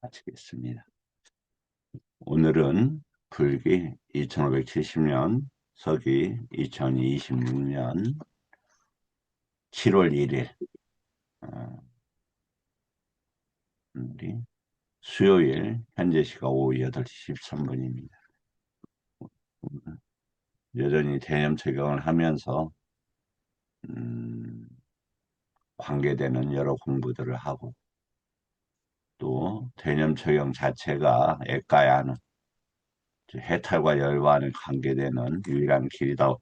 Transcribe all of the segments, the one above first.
마치겠습니다. 오늘은 불기 2570년, 서기 2026년 7월 1일, 우리 수요일, 현재 시각 오후 8시 13분입니다. 여전히 대념 적용을 하면서 관계되는 여러 공부들을 하고, 또 대념 적용 자체가 액가야 하는 해탈과 열반에 관계되는 유일한 길이라고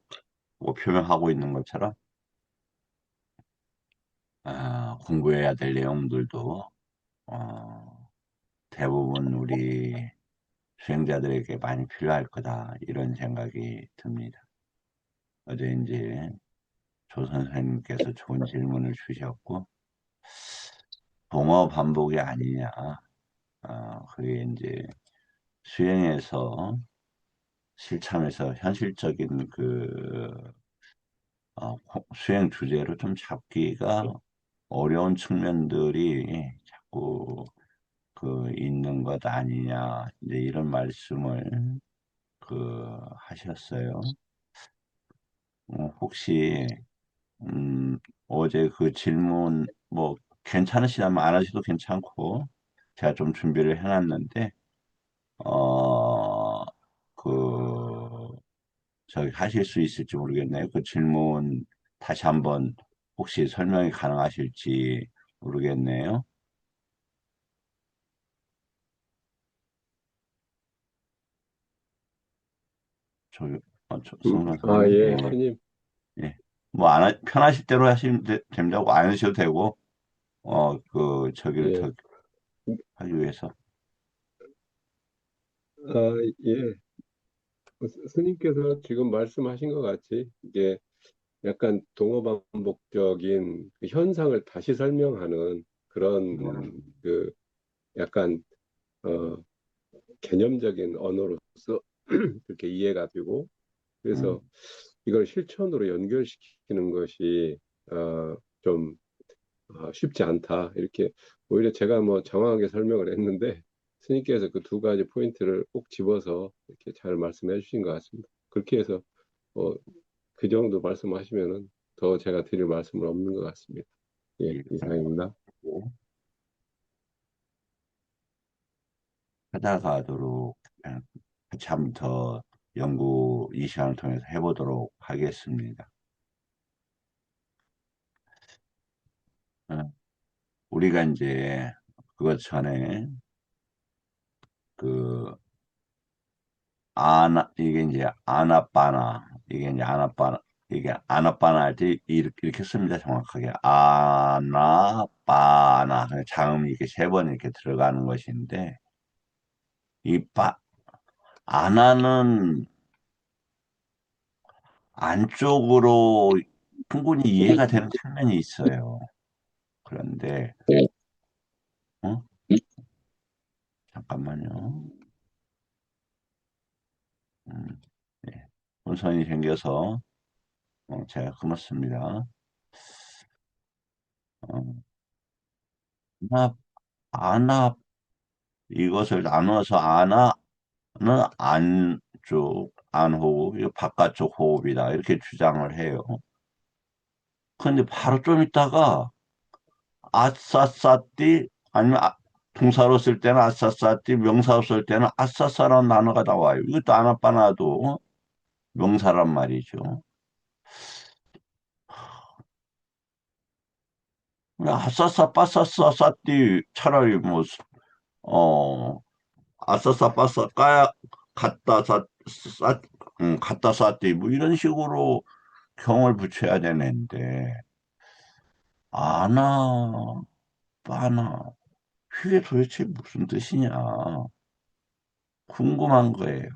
표명하고 있는 것처럼 공부해야 될 내용들도 대부분 우리 수행자들에게 많이 필요할 거다, 이런 생각이 듭니다. 어제 이제 조 선생님께서 좋은 질문을 주셨고, 동어 반복이 아니냐, 그게 이제 수행에서 실참에서 현실적인 수행 주제로 좀 잡기가 어려운 측면들이 자꾸 있는 것 아니냐, 이제 이런 말씀을 하셨어요. 혹시 어제 그 질문 뭐 괜찮으시다면 안 하셔도 괜찮고, 제가 좀 준비를 해놨는데 어, 그 저기 하실 수 있을지 모르겠네요. 그 질문 다시 한번 혹시 설명이 가능하실지 모르겠네요. 저, 성관 선생님, 예, 예, 스님, 예. 뭐, 편하실 대로 하시면 됩니다. 안 하셔도 되고, 저기를 예, 더 하기 위해서. 예. 스님께서 지금 말씀하신 것 같이 이게 약간 동어반복적인 그 현상을 다시 설명하는 그런 그 약간 어, 개념적인 언어로서 그렇게 이해가 되고, 음, 그래서 이걸 실천으로 연결시키는 것이 좀 쉽지 않다. 이렇게 오히려 제가 뭐 장황하게 설명을 했는데 스님께서 그 두 가지 포인트를 꼭 집어서 이렇게 잘 말씀해 주신 것 같습니다. 그렇게 해서 어, 그 정도 말씀하시면은 더 제가 드릴 말씀은 없는 것 같습니다. 예, 예, 이상입니다. 찾아가도록, 같이 한번 더 연구 이 시간을 통해서 해보도록 하겠습니다. 어, 우리가 이제 그것 전에 그 이게 이제 아나빠나 할 때 이렇게 씁니다. 정확하게 아나빠나, 장음이 이렇게 세 번 이렇게 들어가는 것인데, 이 아나는 안쪽으로 충분히 이해가 되는 측면이 있어요. 그런데 어? 잠깐만요. 네. 혼선이 생겨서 제가 끊었습니다. 어, 아나 아나 이것을 나눠서 아나는 안쪽 안호흡, 이 바깥쪽 호흡이다, 이렇게 주장을 해요. 근데 바로 좀 있다가 아싸싸띠, 아니면 동사로 쓸 때는 아싸싸띠, 명사로 쓸 때는 아싸싸라는 단어가 나와요. 이것도 아나빠나도 명사란 말이죠. 아싸싸 빠싸싸싸띠 차라리 뭐 아싸싸 빠싸 까야 갖다 갖다 쌌띠, 뭐 이런 식으로 경을 붙여야 되는데, 아나 빠나, 그게 도대체 무슨 뜻이냐 궁금한 거예요.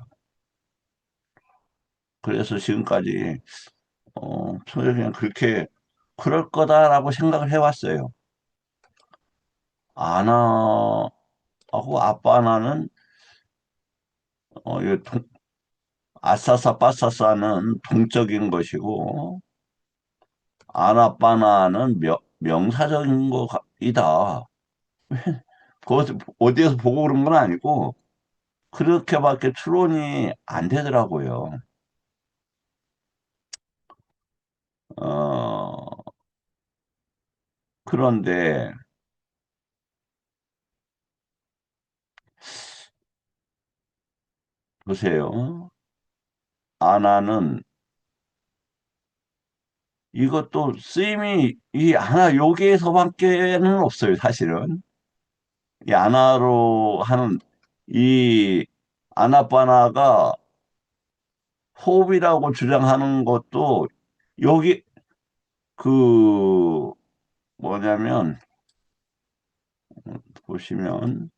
그래서 지금까지 저는 그냥 그렇게 그럴 거다라고 생각을 해왔어요. 아나하고 아빠나는 이 아싸싸 빠싸싸는 동적인 것이고, 아나빠나는 명사적인 거이다. 어디에서 보고 그런 건 아니고, 그렇게밖에 추론이 안 되더라고요. 어, 그런데, 보세요. 아나는 이것도 쓰임이 이 아나 여기에서밖에는 없어요, 사실은. 이 아나로 하는 이 아나빠나가 호흡이라고 주장하는 것도 여기 그 뭐냐면 보시면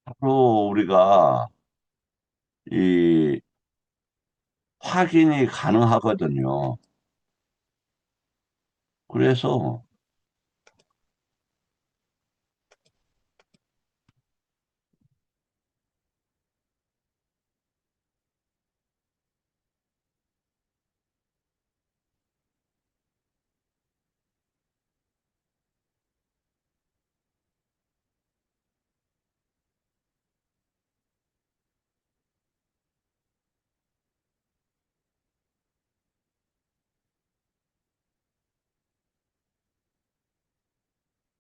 바로 우리가 이 확인이 가능하거든요. 그래서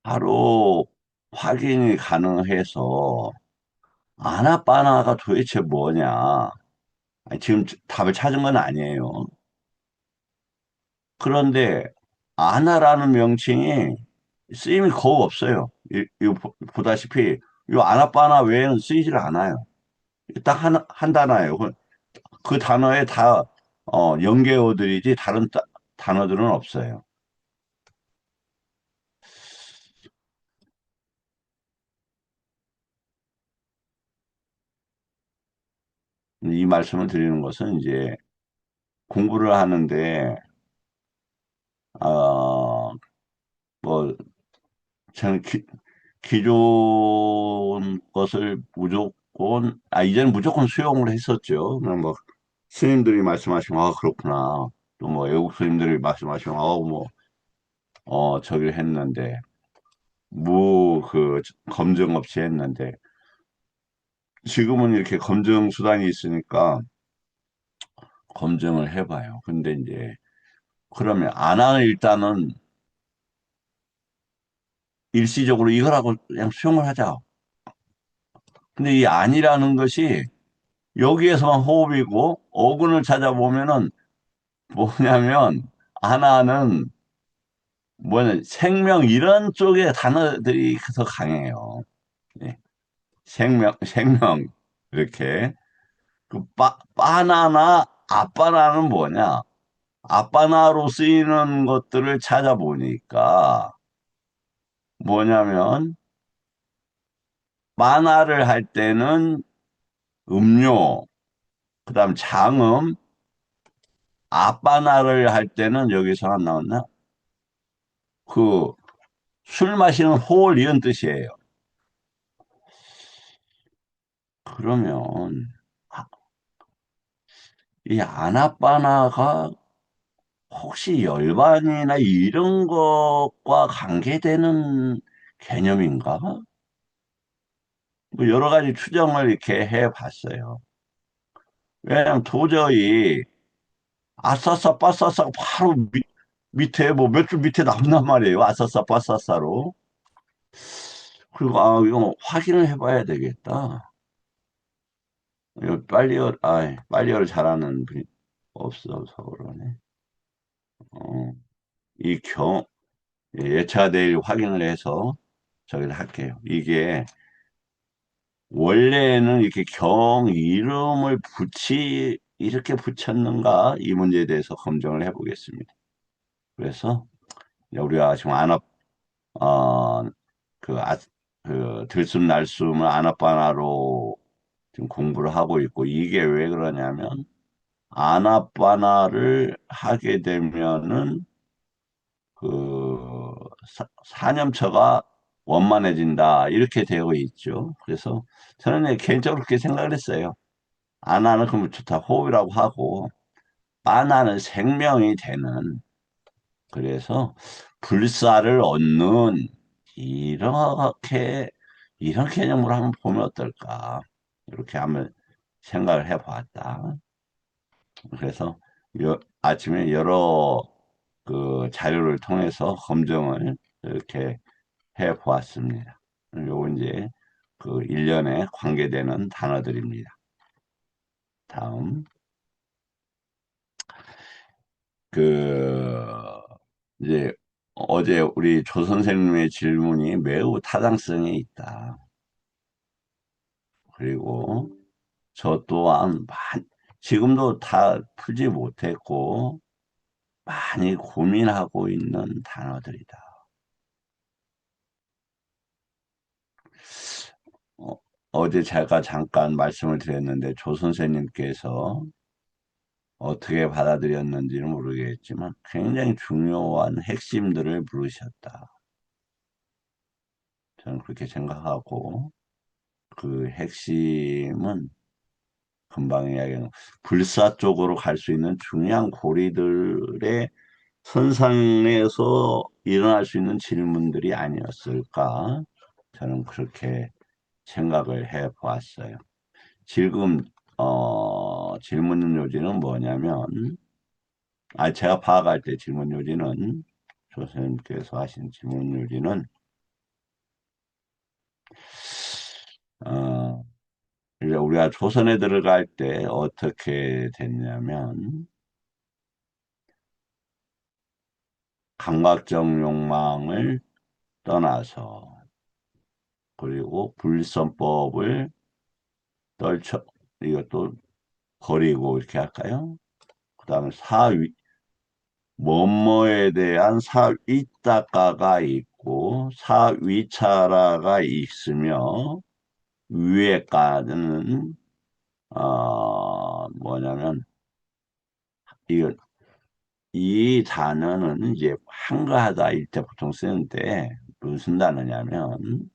바로 확인이 가능해서 아나빠나가 도대체 뭐냐? 아니, 지금 답을 찾은 건 아니에요. 그런데 아나라는 명칭이 쓰임이 거의 없어요. 이거 보다시피 이 아나빠나 외에는 쓰이질 않아요. 딱 한 단어예요. 그 단어에 다 연계어들이지 다른 단어들은 없어요. 이 말씀을 드리는 것은 이제 공부를 하는데 어, 뭐 저는 기존 것을 무조건 이제는 무조건 수용을 했었죠. 그냥 뭐 스님들이 말씀하시면 그렇구나. 또 뭐 외국 스님들이 말씀하시면 뭐 저기 했는데 검증 없이 했는데 지금은 이렇게 검증 수단이 있으니까 검증을 해봐요. 근데 이제 그러면 안 하는 일단은 일시적으로 이거라고 그냥 수용을 하자. 근데 이 아니라는 것이 여기에서만 호흡이고 어근을 찾아보면은 뭐냐면 하나는 뭐냐 생명 이런 쪽의 단어들이 더 강해요. 예. 생명 이렇게 그 바나나 아빠나는 뭐냐? 아빠나로 쓰이는 것들을 찾아보니까 뭐냐면 만화를 할 때는 음료, 그다음 장음, 아빠나를 할 때는 여기서 안 나왔나? 그 술 마시는 홀 이런 뜻이에요. 그러면 이 아나빠나가 혹시 열반이나 이런 것과 관계되는 개념인가? 뭐 여러 가지 추정을 이렇게 해 봤어요. 왜냐하면 도저히 아싸싸 빠싸싸 바로 밑에 뭐 몇 줄 밑에 나온단 말이에요. 아싸싸 빠싸싸로. 그리고 이거 확인을 해봐야 되겠다. 이거 빨리어를 잘하는 분이 없어서 그러네. 어, 이 예차 내일 확인을 해서 저기를 할게요. 이게 원래는 이렇게 이름을 이렇게 붙였는가? 이 문제에 대해서 검증을 해보겠습니다. 그래서 우리가 지금 어, 그, 들숨날숨을 아나빠나로 지금 공부를 하고 있고, 이게 왜 그러냐면, 아나빠나를 하게 되면은, 그 사념처가 원만해진다 이렇게 되어 있죠. 그래서 저는 개인적으로 그렇게 생각을 했어요. 아나는 그러면 좋다 호흡이라고 하고 바나는 생명이 되는 그래서 불사를 얻는 이렇게 이런 개념으로 한번 보면 어떨까 이렇게 한번 생각을 해봤다. 그래서 아침에 여러 그 자료를 통해서 검증을 이렇게 해 보았습니다. 요 이제 그 일련에 관계되는 단어들입니다. 다음 그 이제 어제 우리 조 선생님의 질문이 매우 타당성이 있다. 그리고 저 또한 지금도 다 풀지 못했고 많이 고민하고 있는 단어들이다. 어, 어제 제가 잠깐 말씀을 드렸는데 조 선생님께서 어떻게 받아들였는지는 모르겠지만 굉장히 중요한 핵심들을 물으셨다. 저는 그렇게 생각하고 그 핵심은 금방 이야기한 불사 쪽으로 갈 수 있는 중요한 고리들의 선상에서 일어날 수 있는 질문들이 아니었을까? 저는 그렇게 생각을 해 보았어요. 지금 질문 요지는 뭐냐면 제가 파악할 때 질문 요지는 조선님께서 하신 질문 요지는 어, 이제 우리가 조선에 들어갈 때 어떻게 됐냐면 감각적 욕망을 떠나서 그리고 불선법을 떨쳐 이것도 버리고 이렇게 할까요? 그 다음에 뭐뭐에 대한 사위따가가 있고 사위차라가 있으며 위에까지는 뭐냐면 이, 이 단어는 이제 한가하다 이때 보통 쓰는데 무슨 단어냐면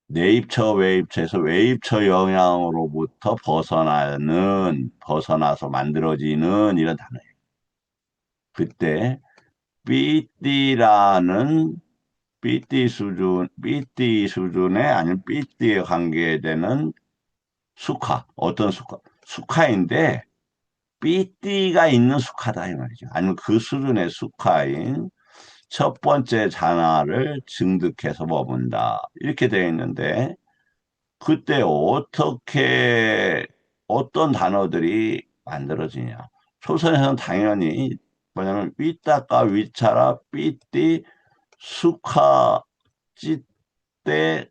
내입처 외입처에서 외입처 영향으로부터 벗어나서 만들어지는 이런 단어예요. 그때 삐띠라는 삐띠 수준에 아니면 삐띠에 관계되는 어떤 수카인데 삐띠가 있는 수카다 이 말이죠. 아니면 그 수준의 수카인 첫 번째 잔화를 증득해서 머문다 이렇게 되어 있는데 그때 어떤 단어들이 만들어지냐. 초선에서는 당연히 뭐냐면 삐따까 위차라 삐띠 수카 찌떼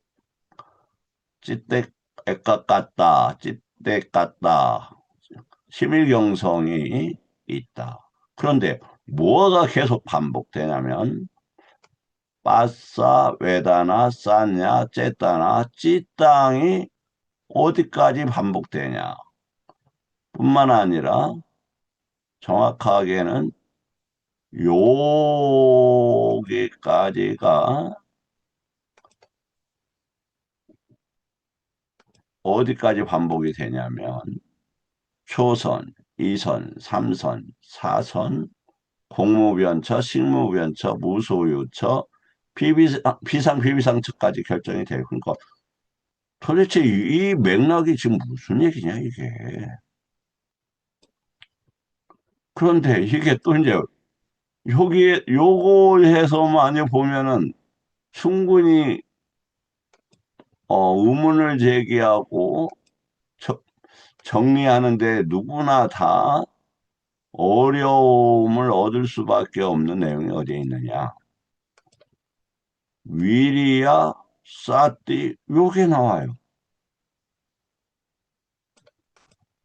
찌떼 애까 깠다 찌떼 깠다 심일경성이 있다. 그런데 뭐가 계속 반복되냐면 빠싸 외다나 싸냐 째따나 찌땅이 어디까지 반복되냐 뿐만 아니라 정확하게는 여기까지가 어디까지 반복이 되냐면 초선, 이선삼선사선 공무변처, 식무변처, 무소유처, 비상비비상처까지 결정이 돼요. 그러니까 도대체 이 맥락이 지금 무슨 얘기냐, 이게. 그런데 이게 또 이제 요거에서만 보면은 충분히 의문을 제기하고 저- 정리하는데 누구나 다 어려움을 얻을 수밖에 없는 내용이 어디에 있느냐. 위리아, 사띠, 요게 나와요.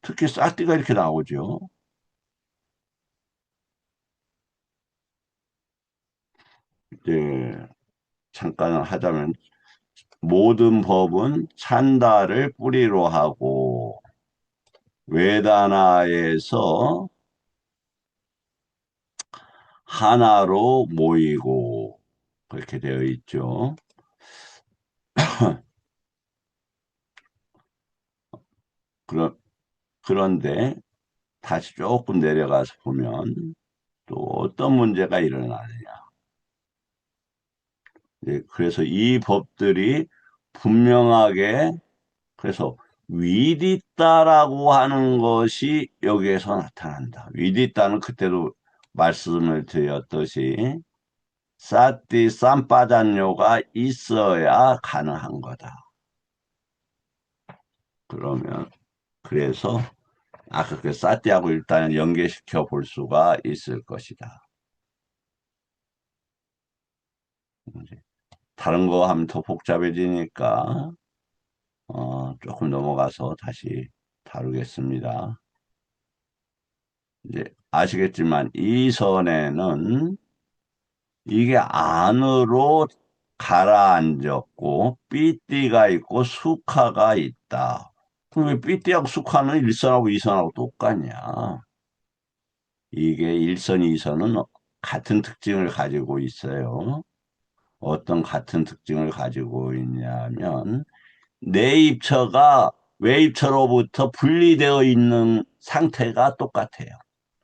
특히 사띠가 이렇게 나오죠. 이제 잠깐 하자면 모든 법은 찬다를 뿌리로 하고 외다나에서 하나로 모이고 그렇게 되어 있죠. 그런, 그런데 다시 조금 내려가서 보면 또 어떤 문제가 일어나느냐. 그래서 이 법들이 분명하게 그래서 위디따라고 하는 것이 여기에서 나타난다. 위디따는 그때도 말씀을 드렸듯이 사띠 삼빠잔뇨가 있어야 가능한 거다. 그러면 그래서 아까 그 사띠하고 일단 연계시켜 볼 수가 있을 것이다. 이제 다른 거 하면 더 복잡해지니까 조금 넘어가서 다시 다루겠습니다. 이제 아시겠지만 이 선에는 이게 안으로 가라앉았고 삐띠가 있고 수카가 있다. 그럼 왜 삐띠하고 수카는 일선하고 이선하고 똑같냐? 이게 일선, 이선은 같은 특징을 가지고 있어요. 어떤 같은 특징을 가지고 있냐면 내입처가 외입처로부터 분리되어 있는 상태가 똑같아요.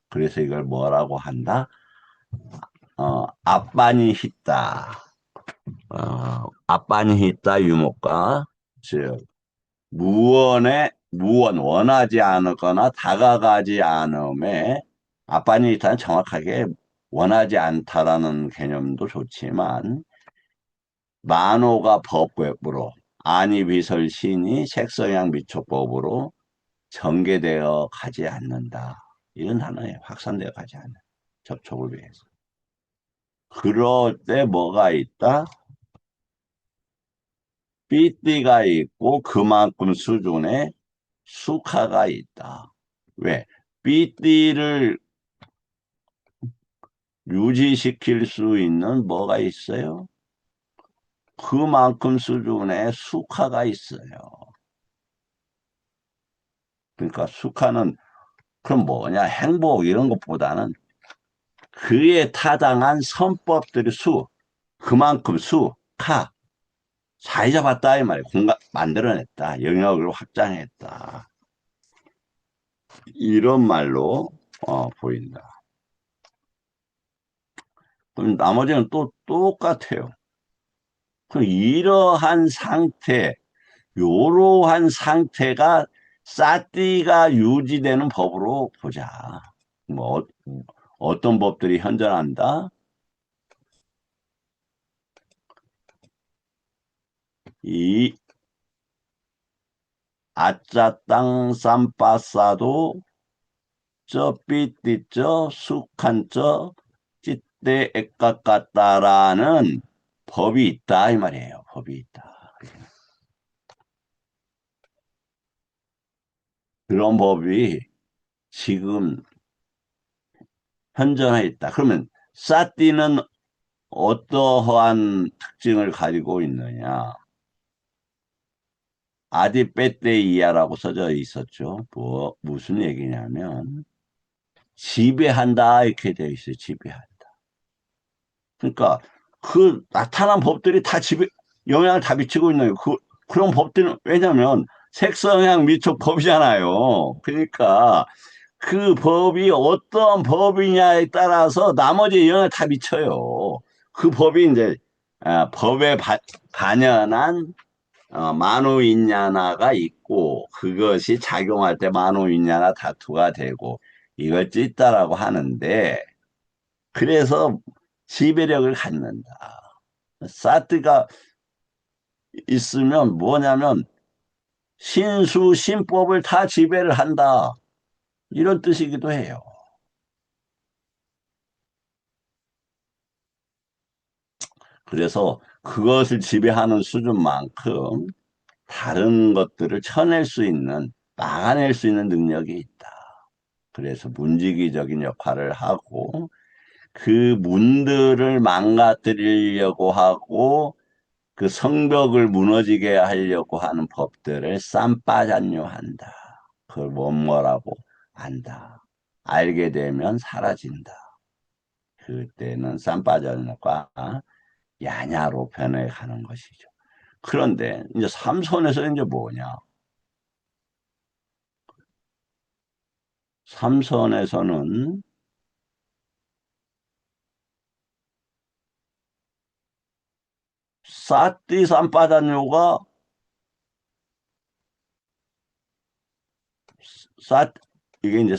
그래서 이걸 뭐라고 한다? 앞반이 있다. 앞반이 있다 유목과 즉 무원 원하지 않거나 다가가지 않음에 앞반이 있다는 정확하게 원하지 않다라는 개념도 좋지만 만호가 법법으로 안이비설 신이 색성향 미촉법으로 전개되어 가지 않는다. 이런 단어에 확산되어 가지 않는 접촉을 위해서. 그럴 때 뭐가 있다? 삐띠가 있고 그만큼 수준의 수카가 있다. 왜? 삐띠를 유지시킬 수 있는 뭐가 있어요? 그만큼 수준의 수카가 있어요. 그러니까 수카는 그럼 뭐냐? 행복 이런 것보다는 그에 타당한 선법들의 그만큼 잘 잡았다 이 말이에요. 공간 만들어냈다. 영역을 확장했다. 이런 말로 보인다. 그럼 나머지는 또 똑같아요. 그럼 요러한 상태가 사띠가 유지되는 법으로 보자. 뭐 어떤 법들이 현존한다? 이 아짜 땅 쌈빠싸도 저 삐띠쩌 숙한쩌 찌떼 액각같다라는 법이 있다 이 말이에요. 법이 있다. 그런 법이 지금 현존해 있다. 그러면 사띠는 어떠한 특징을 가지고 있느냐? 아디페테이아라고 써져 있었죠. 무슨 얘기냐면 지배한다 이렇게 되어 있어요. 지배한다. 그러니까 그 나타난 법들이 다 영향을 다 미치고 있는 거예요. 그런 법들은 왜냐하면 색성향 미촉 법이잖아요. 그러니까 그 법이 어떤 법이냐에 따라서 나머지 영향을 다 미쳐요. 그 법이 이제 법에 반연한 만호인야나가 있고 그것이 작용할 때 만호인야나 다투가 되고 이걸 찢다라고 하는데 그래서 지배력을 갖는다. 사트가 있으면 뭐냐면 신수 신법을 다 지배를 한다. 이런 뜻이기도 해요. 그래서 그것을 지배하는 수준만큼 다른 것들을 쳐낼 수 있는, 막아낼 수 있는 능력이 있다. 그래서 문지기적인 역할을 하고 그 문들을 망가뜨리려고 하고 그 성벽을 무너지게 하려고 하는 법들을 쌈빠잔요 한다. 그걸 뭐라고 안다. 알게 되면 사라진다. 그때는 쌈바자녀가 야냐로 변해가는 것이죠. 그런데 이제 삼손에서 이제 뭐냐? 삼손에서는 사띠 쌈바자녀가 사 이게 이제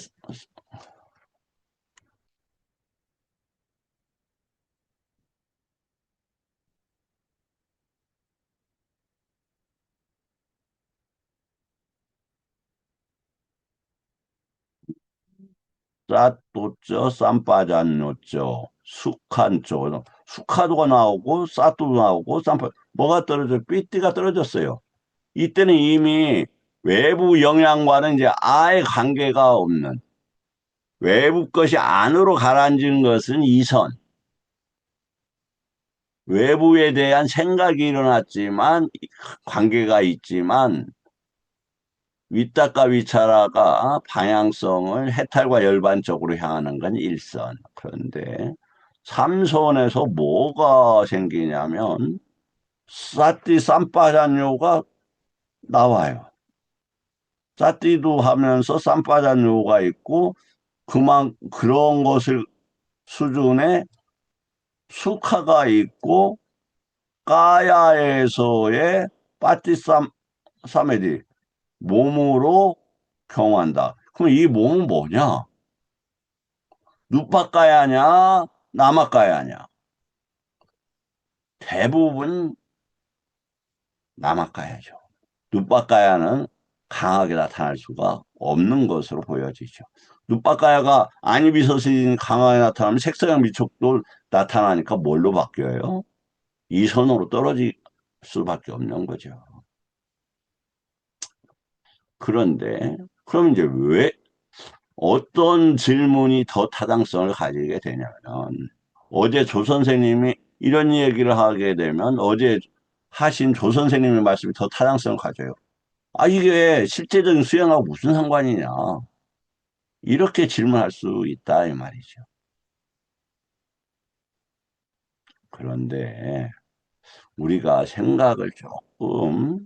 사또죠, 쌈바자뇨죠, 숙한죠. 숙화도가 나오고 사또도 나오고 쌈바 뭐가 떨어져? 삐띠가 떨어졌어요. 이때는 이미 외부 영향과는 이제 아예 관계가 없는 외부 것이 안으로 가라앉은 것은 이선. 외부에 대한 생각이 일어났지만 관계가 있지만 윗닦아 위차라가 방향성을 해탈과 열반 쪽으로 향하는 건 일선. 그런데 삼선에서 뭐가 생기냐면 사띠 쌈바잔요가 나와요. 사띠도 하면서 쌈바잔요가 있고 그런 것을 수준의 수카가 있고 까야에서의 빠띠쌈 사메디 몸으로 경험한다. 그럼 이 몸은 뭐냐? 누파까야냐, 남아까야냐? 대부분 남아까야죠. 누파까야는 강하게 나타날 수가 없는 것으로 보여지죠. 누파까야가 안입이서신 강하게 나타나면 색소형 미촉도 나타나니까 뭘로 바뀌어요? 이선으로 떨어질 수밖에 없는 거죠. 그런데 그럼 이제 왜 어떤 질문이 더 타당성을 가지게 되냐면 어제 조 선생님이 이런 얘기를 하게 되면 어제 하신 조 선생님의 말씀이 더 타당성을 가져요. 아, 이게 실제적인 수행하고 무슨 상관이냐. 이렇게 질문할 수 있다 이 말이죠. 그런데 우리가 생각을 조금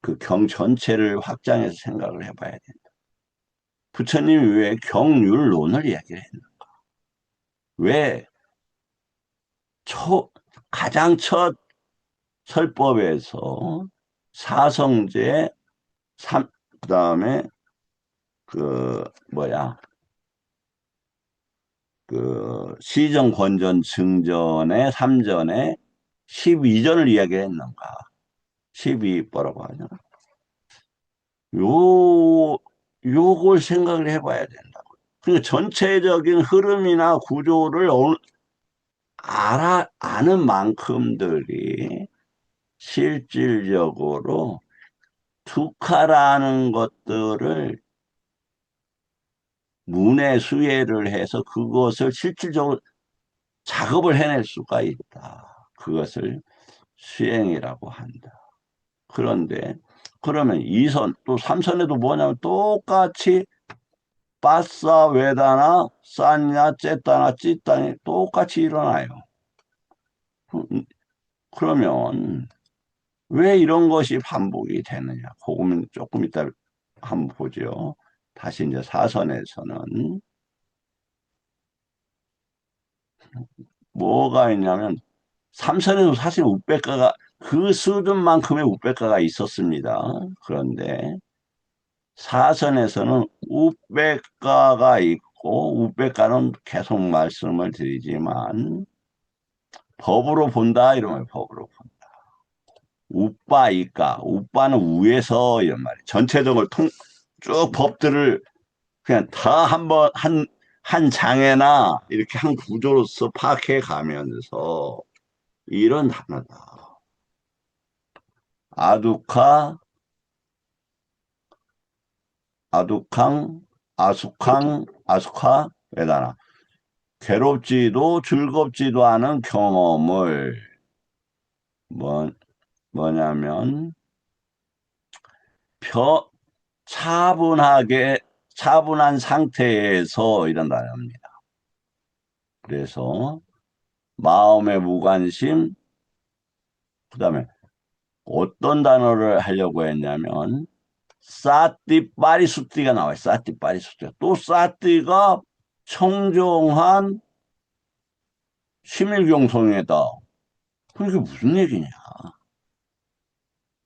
그 경 전체를 확장해서 생각을 해봐야 된다. 부처님이 왜 경률론을 얘기를 했나? 왜 초, 가장 첫 설법에서 사성제, 그다음에 뭐야, 시정, 권전, 증전의 3전에 12전을 이야기했는가? 12 뭐라고 하냐? 요, 요걸 생각을 해봐야 된다고. 그 전체적인 흐름이나 구조를 아는 만큼들이 실질적으로 투카라는 것들을 문해 수혜를 해서 그것을 실질적으로 작업을 해낼 수가 있다. 그것을 수행이라고 한다. 그런데 그러면 이선 또 삼선에도 뭐냐면 똑같이 빠싸 외다나 쌌냐 쨌다나 찌다니 똑같이 일어나요. 그러면 왜 이런 것이 반복이 되느냐? 그거는 조금 이따 한번 보죠. 다시 이제 사선에서는 뭐가 있냐면 삼선에도 사실 우백가가 그 수준만큼의 우백가가 있었습니다. 그런데 사선에서는 우백가가 있고 우백가는 계속 말씀을 드리지만 법으로 본다 이러면 법으로 본다. 우빠 이까 우빠는 위에서 이런 말이에요. 전체적으로 쭉 법들을 그냥 다 한 장에나 이렇게 한 구조로서 파악해 가면서 이런 단어다. 아두카, 아두캉, 아수캉, 아수카, 외다나. 괴롭지도 즐겁지도 않은 경험을 뭐, 뭐냐면 펴, 차분한 상태에서 이런 단어입니다. 그래서 마음의 무관심, 그다음에 어떤 단어를 하려고 했냐면 사띠 파리수띠가 나와요. 사띠 파리수띠가. 또 사띠가 청정한 심일경성애다. 그게 무슨 얘기냐?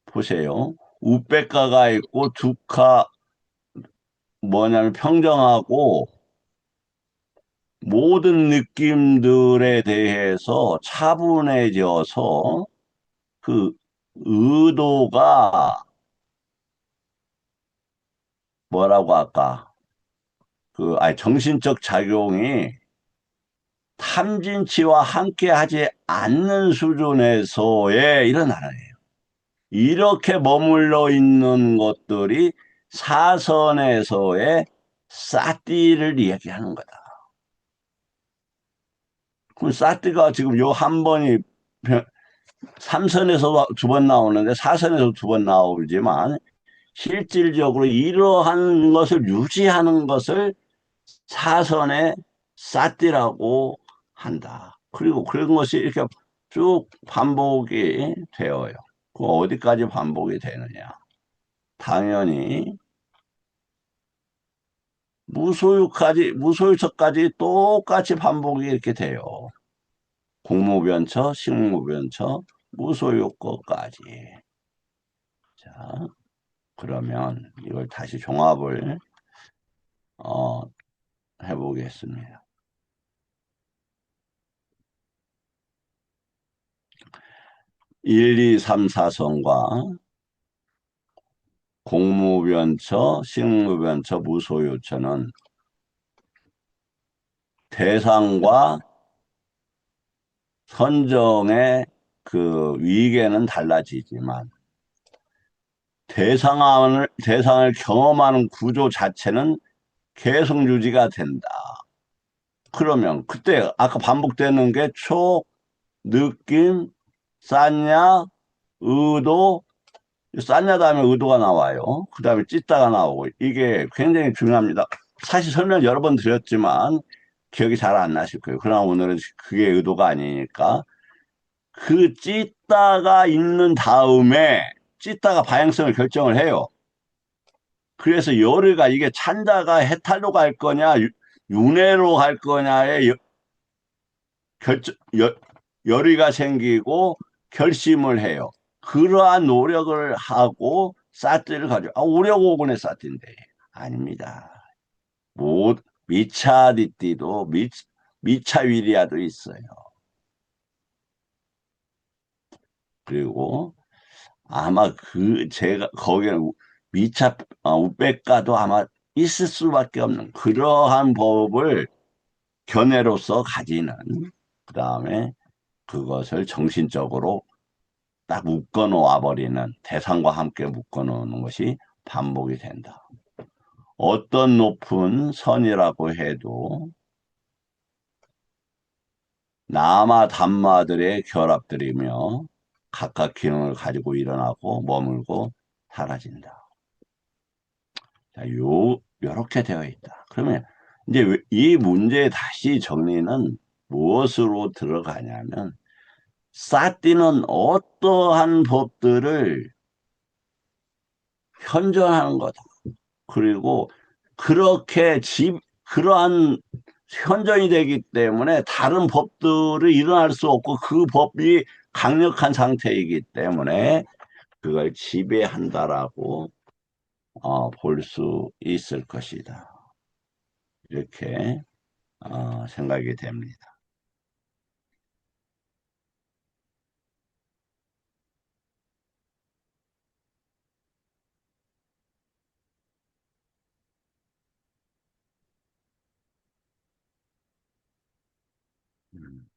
보세요. 우베가가 있고 두카 뭐냐면 평정하고 모든 느낌들에 대해서 차분해져서 그 의도가 뭐라고 할까? 아니, 정신적 작용이 탐진치와 함께 하지 않는 수준에서의 일어나는 거예요. 이렇게 머물러 있는 것들이 사선에서의 사띠를 이야기하는 거다. 그럼 사띠가 지금 요 한 번이 3선에서 두 번 나오는데 4선에서 두 번 나오지만 실질적으로 이러한 것을 유지하는 것을 사선의 사띠라고 한다. 그리고 그런 것이 이렇게 쭉 반복이 되어요. 그 어디까지 반복이 되느냐? 당연히 무소유까지 똑같이 반복이 이렇게 돼요. 공무변처, 식무변처, 무소유 것까지. 자, 그러면 이걸 다시 종합을 어, 해보겠습니다. 1, 2, 3, 4선과 공무변처, 식무변처, 무소유처는 대상과 선정의 그 위계는 달라지지만 대상을 경험하는 구조 자체는 계속 유지가 된다. 그러면 그때 아까 반복되는 게 촉, 느낌, 싼냐, 의도, 쌌냐 다음에 의도가 나와요. 그 다음에 찢다가 나오고 이게 굉장히 중요합니다. 사실 설명 여러 번 드렸지만 기억이 잘 안 나실 거예요. 그러나 오늘은 그게 의도가 아니니까 그 찢다가 있는 다음에 찢다가 방향성을 결정을 해요. 그래서 열의가 이게 찬다가 해탈로 갈 거냐 윤회로 갈 거냐에 결정 열의가 생기고 결심을 해요. 그러한 노력을 하고 사티를 가지고 오려고군의 사티인데 아닙니다. 뭐 미차디띠도 미차위리아도 있어요. 그리고 아마 제가 거기는 우백가도 아마 있을 수밖에 없는 그러한 법을 견해로서 가지는 그다음에 그것을 정신적으로 딱 묶어 놓아 버리는 대상과 함께 묶어 놓는 것이 반복이 된다. 어떤 높은 선이라고 해도 나마 담마들의 결합들이며 각각 기능을 가지고 일어나고 머물고 사라진다. 자, 요렇게 되어 있다. 그러면 이제 이 문제의 다시 정리는 무엇으로 들어가냐면 사띠는 어떠한 법들을 현존하는 거다. 그리고 그렇게 그러한 현존이 되기 때문에 다른 법들이 일어날 수 없고 그 법이 강력한 상태이기 때문에 그걸 지배한다라고 볼 수 있을 것이다. 이렇게 생각이 됩니다. 음.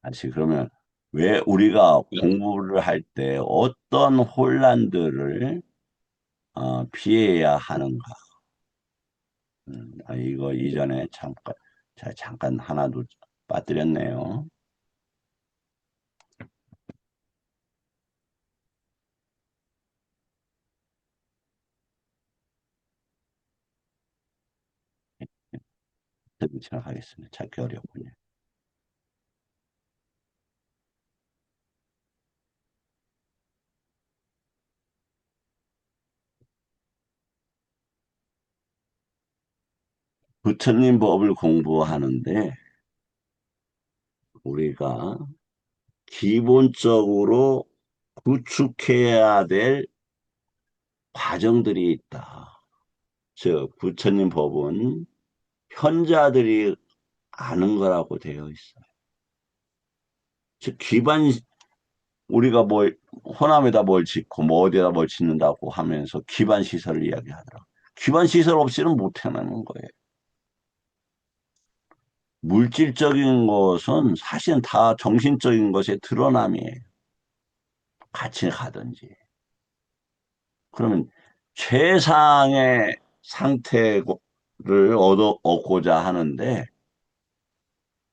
다시 그러면 왜 우리가 공부를 할 때 어떤 혼란들을 피해야 하는가? 이거 이전에 잠깐 하나도 빠뜨렸네요. 지나가겠습니다. 찾기 어렵군요. 부처님 법을 공부하는데 우리가 기본적으로 구축해야 될 과정들이 있다. 즉, 부처님 법은 현자들이 아는 거라고 되어 있어요. 즉, 우리가 뭐, 호남에다 뭘 짓고, 뭐, 어디다 뭘 짓는다고 하면서 기반 시설을 이야기하더라고요. 기반 시설 없이는 못 해내는 거예요. 물질적인 것은 사실은 다 정신적인 것의 드러남이에요. 같이 가든지. 그러면 최상의 상태를 얻고자 하는데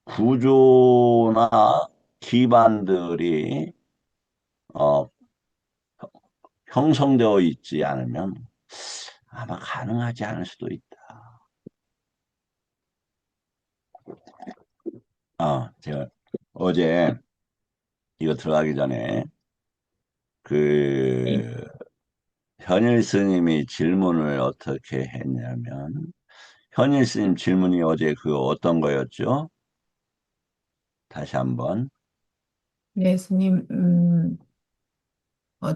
구조나 기반들이 어, 형성되어 있지 않으면 아마 가능하지 않을 수도 있다. 제가 어제 이거 들어가기 전에 네, 그 현일 스님이 질문을 어떻게 했냐면 현일 스님 질문이 어제 그 어떤 거였죠? 다시 한번. 네, 스님,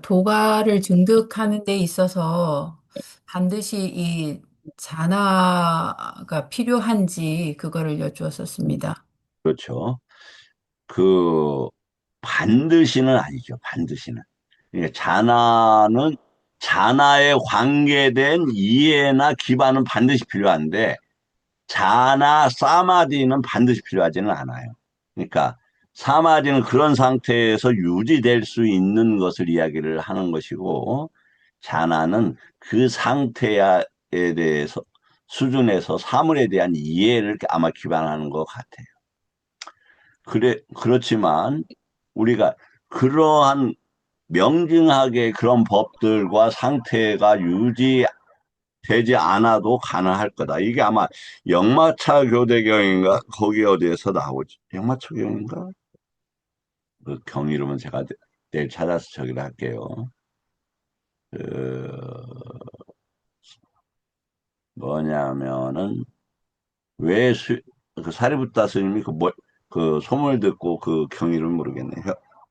도가를 증득하는 데 있어서 반드시 이 자나가 필요한지 그거를 여쭈었었습니다. 그렇죠. 그 반드시는 아니죠. 반드시는. 그러니까 자나에 관계된 이해나 기반은 반드시 필요한데 자나 사마디는 반드시 필요하지는 않아요. 그러니까 사마디는 그런 상태에서 유지될 수 있는 것을 이야기를 하는 것이고 자나는 그 상태에 대해서 수준에서 사물에 대한 이해를 아마 기반하는 것 같아요. 그렇지만 우리가 그러한 명징하게 그런 법들과 상태가 유지되지 않아도 가능할 거다. 이게 아마 영마차 교대경인가? 거기 어디에서 나오지? 영마차 교인가? 그 경 이름은 제가 내일 찾아서 저기를 할게요. 그, 뭐냐면은, 왜 그 사리부타 스님이 그 소문을 듣고 그 경 이름 모르겠네.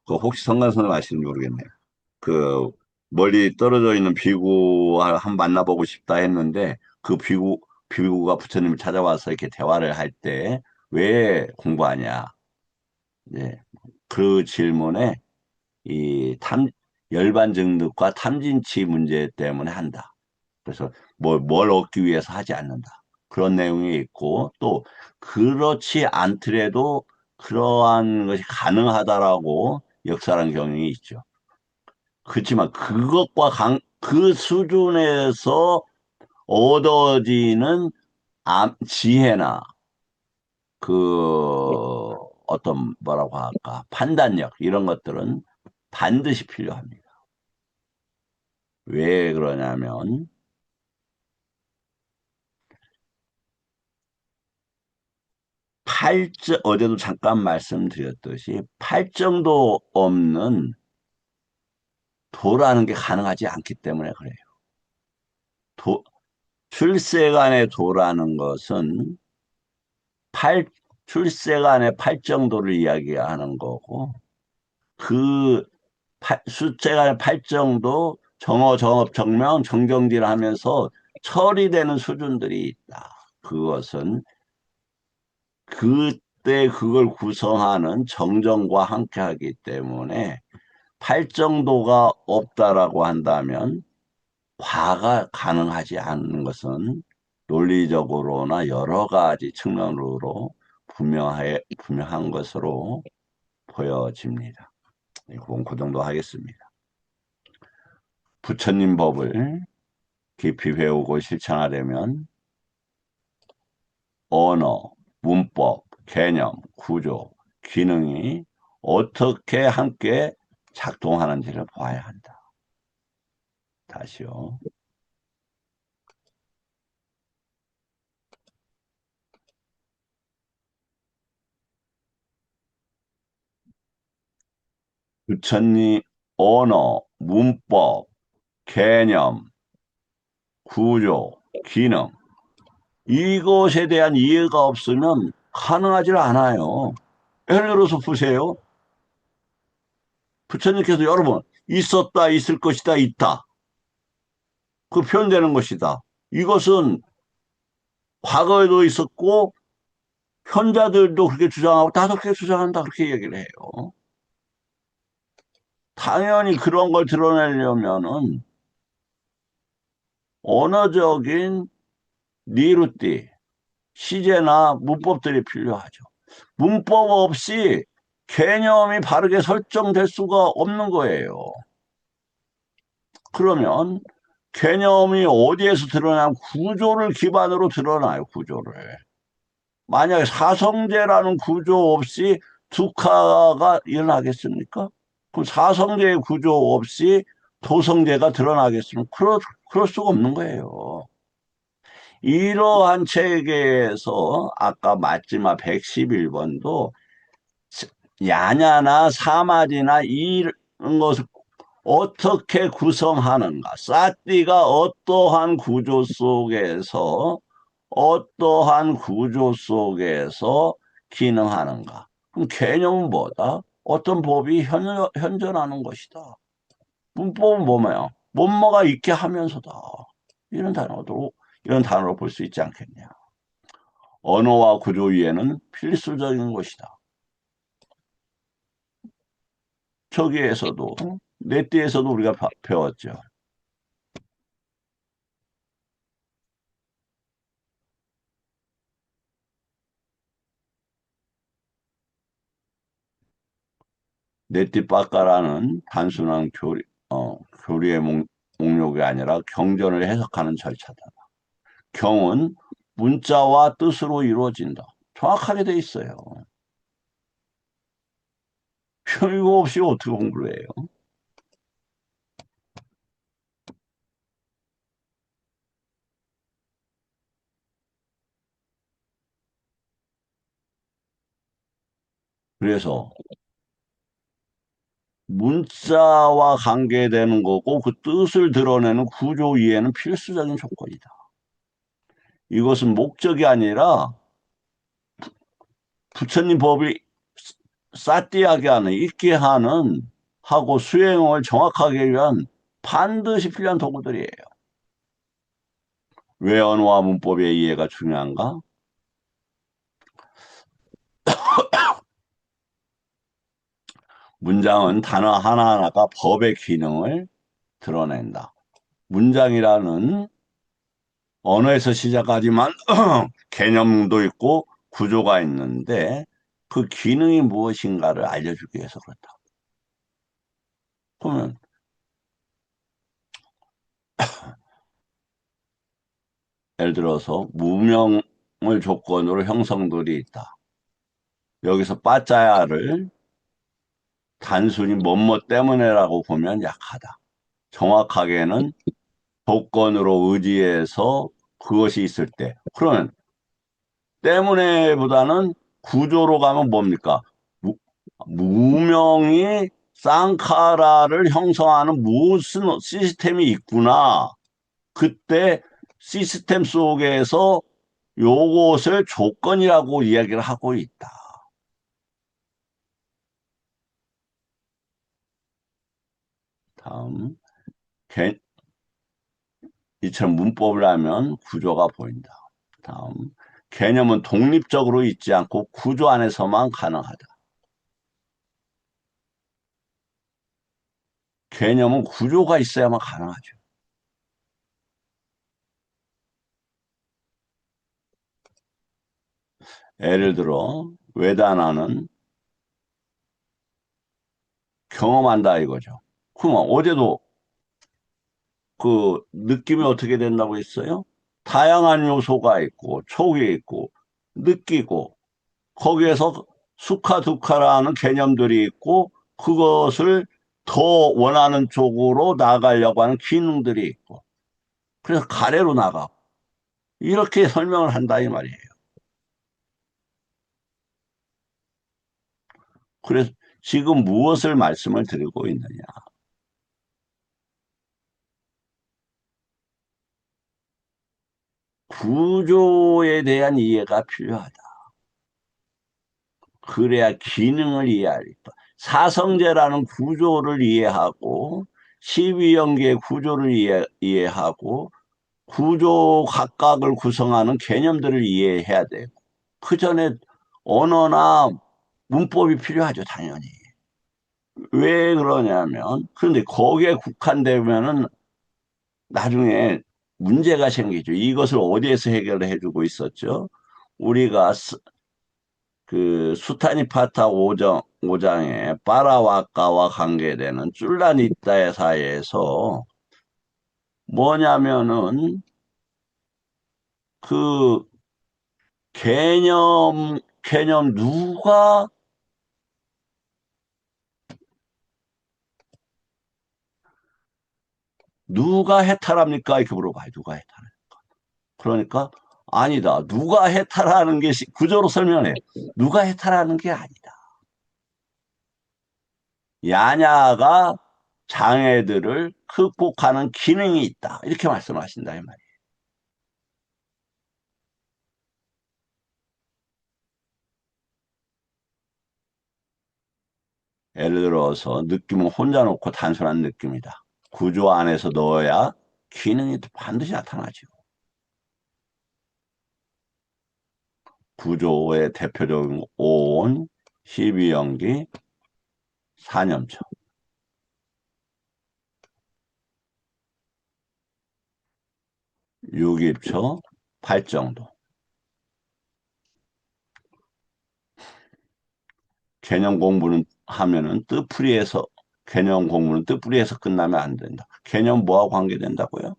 그 혹시 성관선을 아시는지 모르겠네요. 그 멀리 떨어져 있는 비구와 한 만나보고 싶다 했는데 그 비구가 부처님을 찾아와서 이렇게 대화를 할 때 왜 공부하냐? 예. 그 질문에 이 열반증득과 탐진치 문제 때문에 한다. 그래서 뭘 얻기 위해서 하지 않는다. 그런 내용이 있고 또 그렇지 않더라도 그러한 것이 가능하다라고 역사랑 경영이 있죠. 그렇지만 그 수준에서 얻어지는 지혜나 그 어떤 뭐라고 할까 판단력 이런 것들은 반드시 필요합니다. 왜 그러냐면 어제도 잠깐 말씀드렸듯이 팔정도 없는 도라는 게 가능하지 않기 때문에 그래요. 도, 출세간의 도라는 것은 팔, 출세간의 팔정도를 이야기하는 거고, 그 숫자간의 팔정도 정어, 정업, 정명, 정경지를 하면서 처리되는 수준들이 있다. 그것은 그때 그걸 구성하는 정정과 함께 하기 때문에 팔정도가 없다라고 한다면 과가 가능하지 않는 것은 논리적으로나 여러 가지 측면으로 분명한 것으로 보여집니다. 이건 그 정도 하겠습니다. 부처님 법을 깊이 배우고 실천하려면 언어, 문법, 개념, 구조, 기능이 어떻게 함께 작동하는지를 봐야 한다. 다시요. 부처님 언어, 문법, 개념, 구조, 기능 이것에 대한 이해가 없으면 가능하지 않아요. 예를 들어서 보세요. 부처님께서 여러 번 있었다, 있을 것이다, 있다. 그 표현되는 것이다. 이것은 과거에도 있었고 현자들도 그렇게 주장하고 나도 그렇게 주장한다 그렇게 얘기를 해요. 당연히 그런 걸 드러내려면은 언어적인 니루띠, 시제나 문법들이 필요하죠. 문법 없이 개념이 바르게 설정될 수가 없는 거예요. 그러면 개념이 어디에서 드러나면 구조를 기반으로 드러나요, 구조를. 만약에 사성제라는 구조 없이 두카가 일어나겠습니까? 그럼 사성제의 구조 없이 도성제가 드러나겠습니까? 그럴 수가 없는 거예요. 이러한 체계에서 아까 마지막 111번도 야냐나 사마디나 이런 것을 어떻게 구성하는가? 사띠가 어떠한 구조 속에서 기능하는가? 그럼 개념은 뭐다? 어떤 법이 현존하는 것이다. 문법은 뭐며? 뭐뭐가 있게 하면서다. 이런 단어로 볼 수 있지 않겠냐. 언어와 구조 이해는 필수적인 것이다. 저기에서도, 넷띠에서도 우리가 배웠죠. 넷띠빠까라는 단순한 교리의 목록이 아니라 경전을 해석하는 절차다. 경은 문자와 뜻으로 이루어진다. 정확하게 돼 있어요. 이거 없이 어떻게 공부를 해요? 그래서 문자와 관계되는 거고 그 뜻을 드러내는 구조 이해는 필수적인 조건이다. 이것은 목적이 아니라 부처님 법이 싸띠하게 하는, 있게 하는 하고 수행을 정확하게 위한 반드시 필요한 도구들이에요. 왜 언어와 문법의 이해가 중요한가? 문장은 단어 하나하나가 법의 기능을 드러낸다. 문장이라는 언어에서 시작하지만 개념도 있고 구조가 있는데 그 기능이 무엇인가를 알려주기 위해서 그렇다. 그러면 예를 들어서 무명을 조건으로 형성들이 있다. 여기서 빠짜야를 단순히 뭐뭐 때문에라고 보면 약하다. 정확하게는 조건으로 의지해서 그것이 있을 때. 그러면 때문에보다는 구조로 가면 뭡니까? 무명이 쌍카라를 형성하는 무슨 시스템이 있구나. 그때 시스템 속에서 요것을 조건이라고 이야기를 하고 있다. 다음, 이처럼 문법을 하면 구조가 보인다. 다음, 개념은 독립적으로 있지 않고 구조 안에서만 가능하다. 개념은 구조가 있어야만 가능하죠. 예를 들어 외다나는 경험한다 이거죠. 그럼 어제도 그 느낌이 어떻게 된다고 했어요? 다양한 요소가 있고 촉이 있고 느끼고 거기에서 수카 두카라는 개념들이 있고 그것을 더 원하는 쪽으로 나가려고 하는 기능들이 있고 그래서 가래로 나가고 이렇게 설명을 한다 이 말이에요. 그래서 지금 무엇을 말씀을 드리고 있느냐? 구조에 대한 이해가 필요하다. 그래야 기능을 이해할 다 사성제라는 구조를 이해하고 12연계의 구조를 이해하고 구조 각각을 구성하는 개념들을 이해해야 돼요. 그 전에 언어나 문법이 필요하죠, 당연히. 왜 그러냐면, 그런데 거기에 국한되면은 나중에 문제가 생기죠. 이것을 어디에서 해결해 주고 있었죠? 우리가 그 수타니파타 오장의 파라와카와 관계되는 쫄라니타의 사이에서 뭐냐면은 그 개념 누가 해탈합니까? 이렇게 물어봐요. 누가 해탈해? 그러니까 아니다. 누가 해탈하는 게 구조로 설명해. 누가 해탈하는 게 아니다. 야냐가 장애들을 극복하는 기능이 있다. 이렇게 말씀하신다 이 말이에요. 예를 들어서 느낌은 혼자 놓고 단순한 느낌이다. 구조 안에서 넣어야 기능이 반드시 나타나죠. 구조의 대표적인 온, 12연기, 사념초, 육입초, 팔정도. 개념 공부는 하면은 뜻풀이에서 개념 공부는 뜻풀이에서 끝나면 안 된다. 개념 뭐하고 관계된다고요?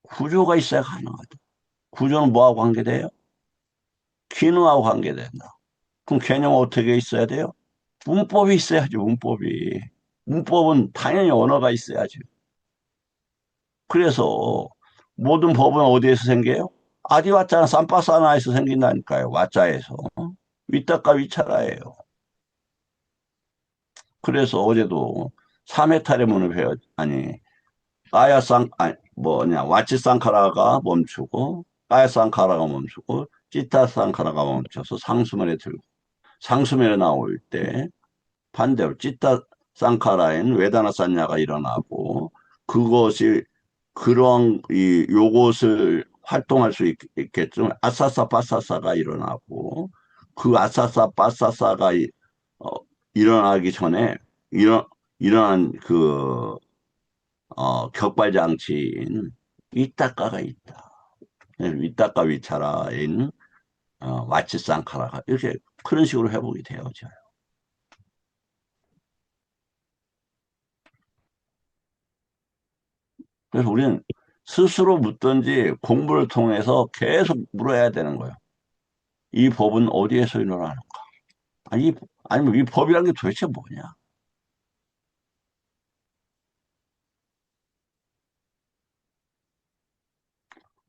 구조가 있어야 가능하다. 구조는 뭐하고 관계돼요? 기능하고 관계된다. 그럼 개념은 어떻게 있어야 돼요? 문법이 있어야죠, 문법이. 문법은 당연히 언어가 있어야죠. 그래서 모든 법은 어디에서 생겨요? 아디와자나 삼바사나에서 생긴다니까요. 와자에서. 위탁과 위차라예요. 그래서 어제도 삼해탈의 문을 아니, 아니, 뭐냐, 와치상카라가 멈추고, 아야상카라가 멈추고, 찌타상카라가 멈춰서 상수면에 들고, 상수면에 나올 때 반대로 찌타상카라엔 외다나산야가 일어나고, 그것이 그런 요것을 활동할 수 있겠죠. 아사사 바사사가 일어나고, 그 아사사 바사사가 어, 일어나기 전에 일어난 그 격발 장치인 위타카가 있다. 위타카 위차라인 와치상카라가 이렇게 그런 식으로 회복이 되어져요. 그래서 우리는 스스로 묻든지 공부를 통해서 계속 물어야 되는 거예요. 이 법은 어디에서 일어나는가? 아니면 이 법이라는 게 도대체 뭐냐?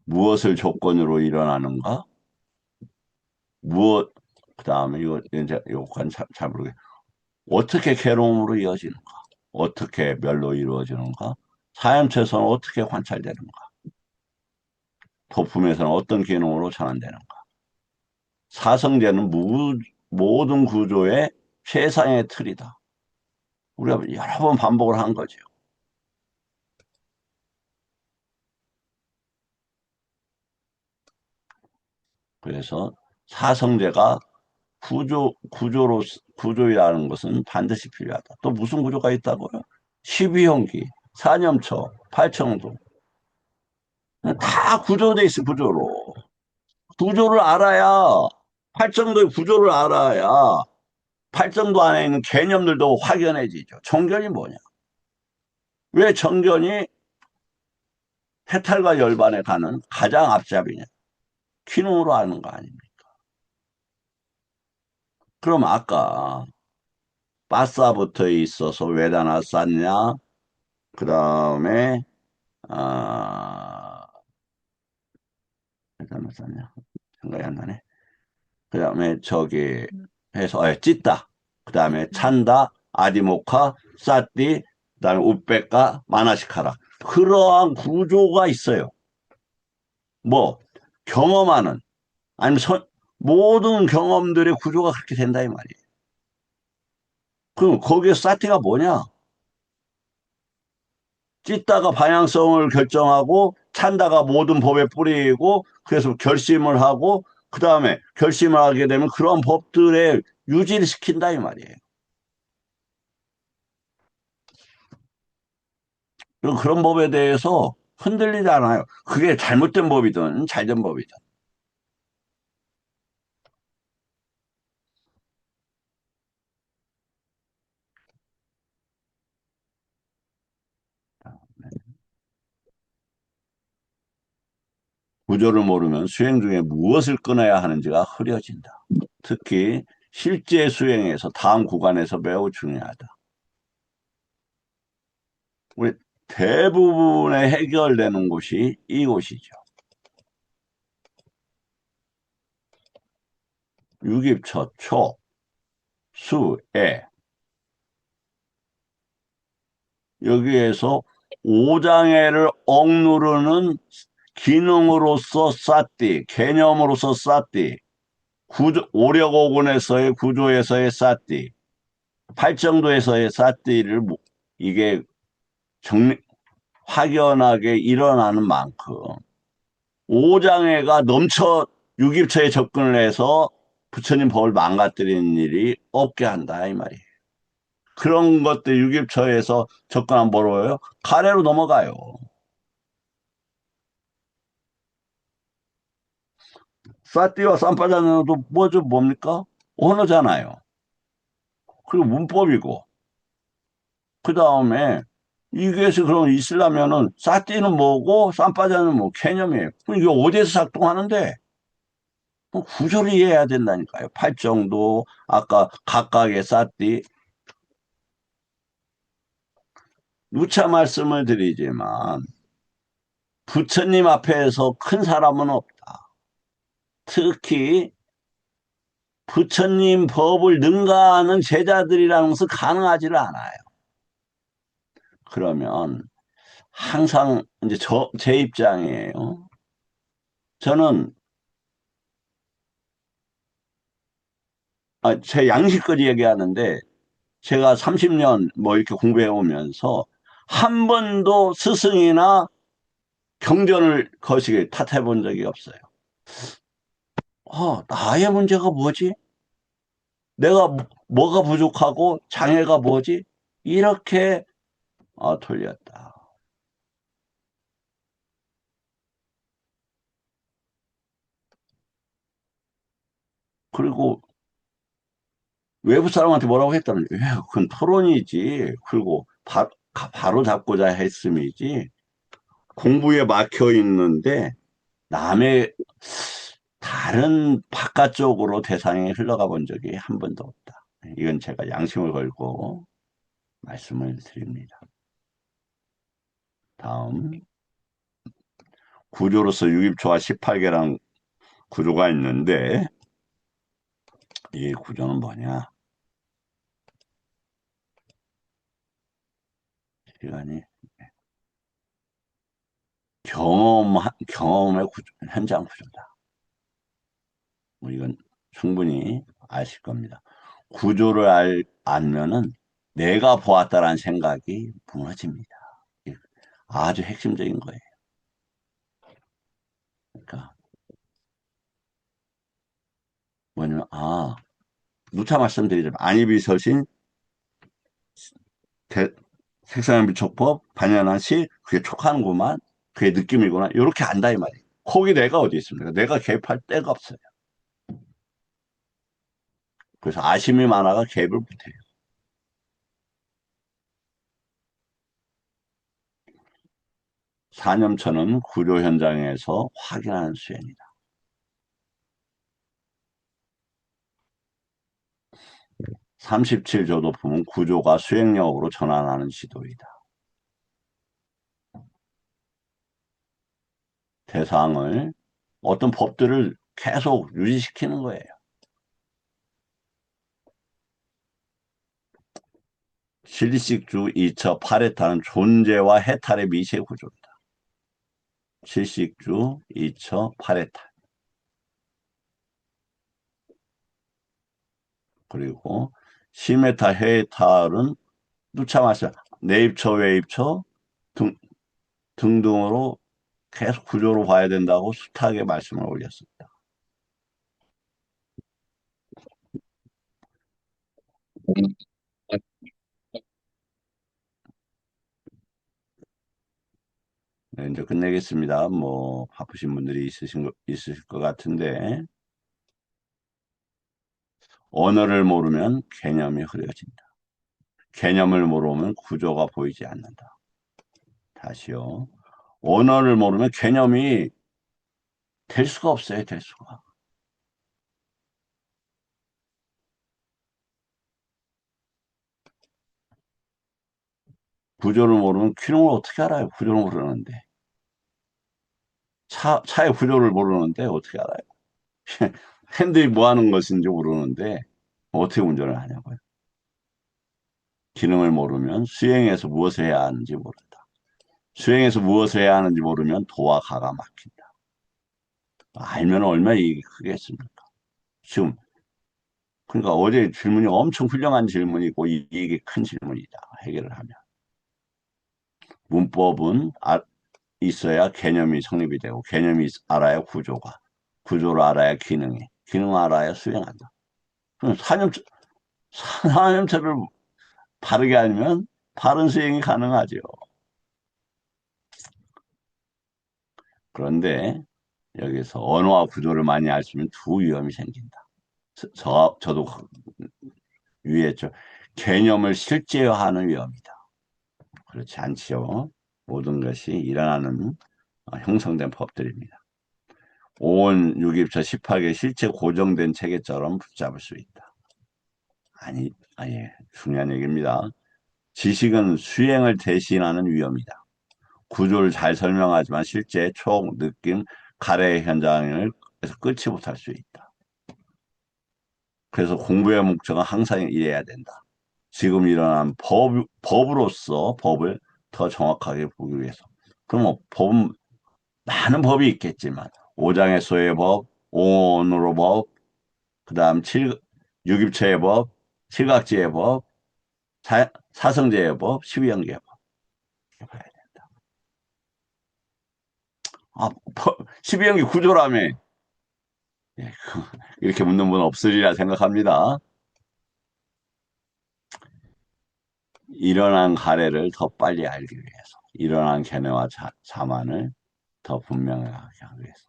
무엇을 조건으로 일어나는가? 무엇, 그 다음에 이제 요건 잘 모르겠어요. 어떻게 괴로움으로 이어지는가? 어떻게 멸로 이루어지는가? 사염체에서는 어떻게 관찰되는가? 도품에서는 어떤 기능으로 전환되는가? 사성제는 모든 구조의 최상의 틀이다. 우리가 여러 번 반복을 한 거죠. 그래서 사성제가 구조이라는 것은 반드시 필요하다. 또 무슨 구조가 있다고요? 12형기, 사념초, 팔청도. 다 구조돼 있어, 구조로. 구조를 알아야, 팔정도의 구조를 알아야 팔정도 안에 있는 개념들도 확연해지죠. 정견이 뭐냐? 왜 정견이 해탈과 열반에 가는 가장 앞잡이냐? 기능으로 아는 거 아닙니까? 그럼 아까 빠싸부터 있어서 왜다나 쌌냐? 그 다음에 왜다나 쌌냐? 생각이 안 나네. 그 다음에 저기 해서 찢다. 그 다음에 찬다, 아디모카, 사띠, 그 다음에 우베카, 마나시카라. 그러한 구조가 있어요. 뭐, 경험하는, 아니면 모든 경험들의 구조가 그렇게 된다, 이 말이에요. 그럼 거기에 사티가 뭐냐? 찢다가 방향성을 결정하고, 찬다가 모든 법에 뿌리고, 그래서 결심을 하고, 그 다음에 결심을 하게 되면 그런 법들의 유지를 시킨다, 이 말이에요. 그런 법에 대해서 흔들리지 않아요. 그게 잘못된 법이든 잘된 법이든. 구조를 모르면 수행 중에 무엇을 끊어야 하는지가 흐려진다. 특히 실제 수행에서 다음 구간에서 매우 중요하다. 우리 대부분의 해결되는 곳이 이곳이죠. 유깁처, 초, 수, 에. 여기에서 오장애를 억누르는 기능으로서 쌓디, 개념으로서 쌓디, 오력오군에서의 구조에서의 쌓디, 팔정도에서의 쌓디를 이게 확연하게 일어나는 만큼 오장애가 넘쳐 유깁처에 접근을 해서 부처님 법을 망가뜨리는 일이 없게 한다 이 말이에요. 그런 것들 유깁처에서 접근하면 뭐로요? 가래로 넘어가요. 사띠와 삼파자는도 뭐죠? 뭡니까? 언어잖아요. 그리고 문법이고 그 다음에 이게서 그럼 있으려면은 사띠는 뭐고 삼파자는 뭐 개념이에요. 그럼 이게 어디에서 작동하는데? 구조를 이해해야 된다니까요. 팔정도, 아까 각각의 사띠. 누차 말씀을 드리지만 부처님 앞에서 큰 사람은 없다. 특히 부처님 법을 능가하는 제자들이라는 것은 가능하지를 않아요. 그러면 항상 이제 제 입장이에요. 저는 제 양식거리 얘기하는데 제가 30년 뭐 이렇게 공부해 오면서 한 번도 스승이나 경전을 거시기 탓해 본 적이 없어요. 나의 문제가 뭐지? 내가 뭐가 부족하고 장애가 뭐지? 이렇게 돌렸다. 그리고 외부 사람한테 뭐라고 했다면 그건 토론이지. 그리고 바로 잡고자 했음이지. 공부에 막혀 있는데 남의 다른 바깥쪽으로 대상이 흘러가 본 적이 한 번도 없다. 이건 제가 양심을 걸고 말씀을 드립니다. 다음 구조로서 유입초와 18개랑 구조가 있는데 이 구조는 뭐냐? 시간이 경험의 현장 구조다. 뭐 이건 충분히 아실 겁니다. 구조를 알면은 내가 보았다라는 생각이 무너집니다. 아주 핵심적인 거예요. 그러니까 뭐냐면 누차 말씀드리자면 안이비서신 색상연비촉법 반연한시 그게 촉하는구만 그게 느낌이구나 이렇게 안다 이 말이에요. 거기 내가 어디 있습니까? 내가 개입할 데가 없어요. 그래서 아심이 많아가 개입을 못해요. 사념처는 구조 현장에서 확인하는 수행이다. 37조도품은 구조가 수행력으로 전환하는 시도이다. 대상을 어떤 법들을 계속 유지시키는 거예요. 실식주, 이처, 파레타는 존재와 해탈의 미세 구조입니다. 실식주, 이처, 파레타. 그리고 시메타, 헤탈은 누차 말씀, 내입처, 외입처 등등으로 계속 구조로 봐야 된다고 숱하게 말씀을 올렸습니다. 네, 이제 끝내겠습니다. 뭐 바쁘신 분들이 있으실 것 같은데 언어를 모르면 개념이 흐려진다. 개념을 모르면 구조가 보이지 않는다. 다시요. 언어를 모르면 개념이 될 수가 없어요. 될 수가. 구조를 모르면 기능을 어떻게 알아요? 구조를 모르는데. 차의 구조를 모르는데 어떻게 알아요? 핸들이 뭐 하는 것인지 모르는데 어떻게 운전을 하냐고요. 기능을 모르면 수행에서 무엇을 해야 하는지 모른다. 수행에서 무엇을 해야 하는지 모르면 도와 가가 막힌다. 알면 얼마나 이익이 크겠습니까? 지금 그러니까 어제 질문이 엄청 훌륭한 질문이고 이게 큰 질문이다. 해결을 하면. 문법은 있어야 개념이 성립이 되고 개념이 알아야 구조가. 구조를 알아야 기능이. 기능 알아야 수행한다. 그럼 사념처를 바르게 알면 바른 수행이 가능하죠. 그런데 여기서 언어와 구조를 많이 알수면 두 위험이 생긴다. 저도 유의했죠. 개념을 실제화하는 위험이다. 그렇지 않지요. 모든 것이 일어나는 형성된 법들입니다. 온 유기입처 18개 실제 고정된 체계처럼 붙잡을 수 있다. 아니, 중요한 얘기입니다. 지식은 수행을 대신하는 위험이다. 구조를 잘 설명하지만 실제 촉, 느낌, 가래 현장을 그래서 끝이 못할 수 있다. 그래서 공부의 목적은 항상 이래야 된다. 지금 일어난 법으로서 법을 더 정확하게 보기 위해서. 그럼 뭐 법은 많은 법이 있겠지만 오장의 소의 법, 오온으로 법, 그다음 유깁체의 법, 칠각지의 법, 사성제의 법, 십이형제의 법 이렇게 봐야 된다. 십이형제 구조라며 예, 이렇게 묻는 분 없으리라 생각합니다. 일어난 가래를 더 빨리 알기 위해서, 일어난 견해와 자만을 더 분명하게 하기 위해서.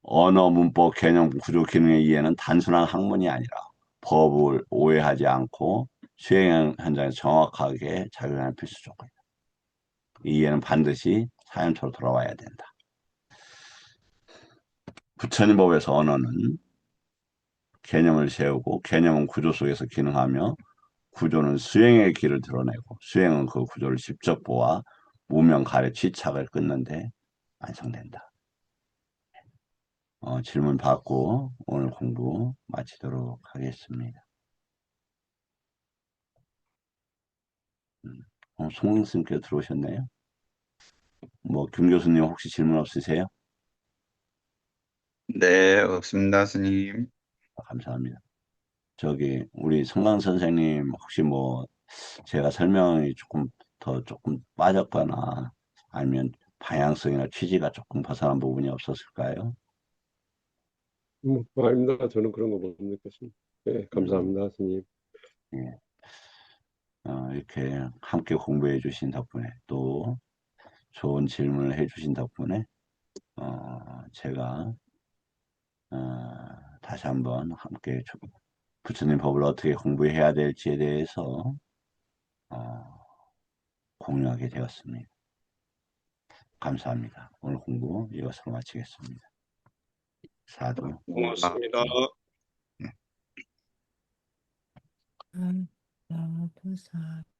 언어, 문법, 개념, 구조, 기능의 이해는 단순한 학문이 아니라 법을 오해하지 않고 수행 현장에서 정확하게 작용하는 필수 조건이다. 이 이해는 반드시 사연처로 돌아와야 된다. 부처님 법에서 언어는 개념을 세우고 개념은 구조 속에서 기능하며 구조는 수행의 길을 드러내고 수행은 그 구조를 직접 보아 무명 가래 취착을 끊는데 완성된다. 질문 받고 오늘 공부 마치도록 하겠습니다. 송영 스님께서 들어오셨네요. 뭐 김 교수님 혹시 질문 없으세요? 네, 없습니다, 스님. 감사합니다. 저기 우리 성강 선생님 혹시 뭐 제가 설명이 조금 빠졌거나 아니면 방향성이나 취지가 조금 벗어난 부분이 없었을까요? 아닙니다. 저는 그런 거 못 느꼈습니다. 네, 음, 감사합니다, 스님. 예. 이렇게 함께 공부해 주신 덕분에 또 좋은 질문을 해 주신 덕분에 제가 다시 한번 함께 부처님 법을 어떻게 공부해야 될지에 대해서 어, 공유하게 되었습니다. 감사합니다. 오늘 공부 이것으로 마치겠습니다. 사두. 고맙습니다. 네. 사두, 사두.